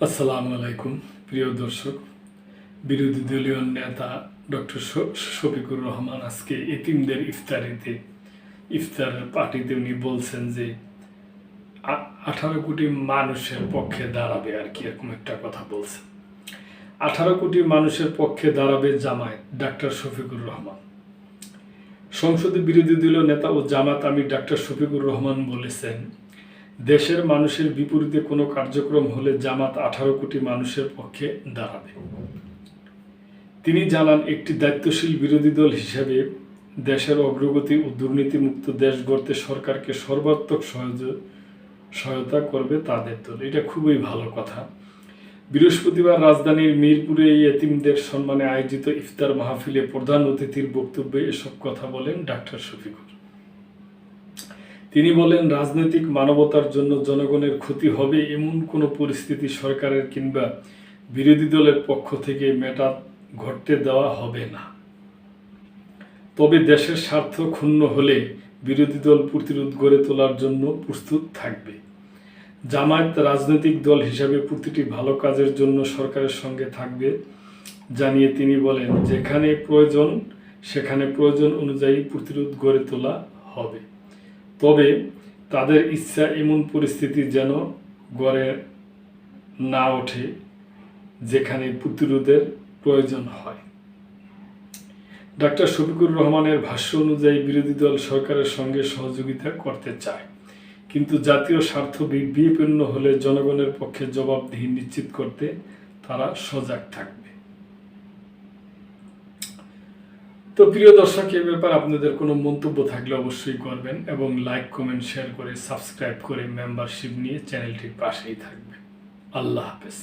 আসসালামু আলাইকুম প্রিয় দর্শক। বিরোধী দলীয় নেতা ডক্টর শফিকুর রহমান আজকে এতিমদের ইফতার পার্টিতে উনি বলছেন যে 18 কোটি মানুষের পক্ষে দাঁড়াবে আর কি, এরকম একটা কথা বলছেন। 18 কোটি মানুষের পক্ষে দাঁড়াবে জামায়াত, ডাক্তার শফিকুর রহমান। সংসদে বিরোধী দলীয় নেতা ও জামাত আমির ডাক্তার শফিকুর রহমান বলেছেন, দেশের মানুষের বিপরীতে কোনো কার্যক্রম হলে জামাত 18 কোটি মানুষের পক্ষে দাঁড়াবে। তিনি জানান, একটি দায়িত্বশীল বিরোধী দল হিসেবে দেশের অগ্রগতি ও দুর্নীতিমুক্ত দেশ গড়তে সরকারকে সর্বাত্মক সহায়তা করবে তাদের দল। এটা খুবই ভালো কথা। বৃহস্পতিবার রাজধানীর মিরপুরে এতিমদের সম্মানে আয়োজিত ইফতার মাহফিলে প্রধান অতিথির বক্তব্যে এসব কথা বলেন ডাক্তার শফিকুর। তিনি বলেন, রাজনৈতিক মানবতার জন্য জনগণের ক্ষতি হবে এমন কোনো পরিস্থিতি সরকারের কিংবা বিরোধী দলের পক্ষ থেকে ঘটতে দেওয়া হবে না। তবে দেশের স্বার্থ ক্ষুণ্ণ হলে বিরোধী দল প্রতিরোধ গড়ে তোলার জন্য প্রস্তুত থাকবে। জামায়াত রাজনৈতিক দল হিসাবে প্রতিটি ভালো কাজের জন্য সরকারের সঙ্গে থাকবে জানিয়ে তিনি বলেন, যেখানে প্রয়োজন সেখানে প্রয়োজন অনুযায়ী প্রতিরোধ গড়ে তোলা হবে। তবে তাদের ইচ্ছা এমন পরিস্থিতি যেন গড়ে না ওঠে যেখানে প্রতিরোধের প্রয়োজন হয়। ডাক্তার শফিকুর রহমানের ভাষ্য অনুযায়ী বিরোধী দল সরকারের সঙ্গে সহযোগিতা করতে চায়, কিন্তু জাতীয় স্বার্থ বিপন্ন হলে জনগণের পক্ষে জবাবদিহি নিশ্চিত করতে তারা সজাগ থাকবে। তো প্রিয় দর্শক, এ ব্যাপারে আপনাদের কোনো মন্তব্য থাকলে অবশ্যই করবেন এবং লাইক, কমেন্ট, শেয়ার করে সাবস্ক্রাইব করে মেম্বারশিপ নিয়ে চ্যানেলটির পাশেই থাকবেন। আল্লাহ হাফেজ।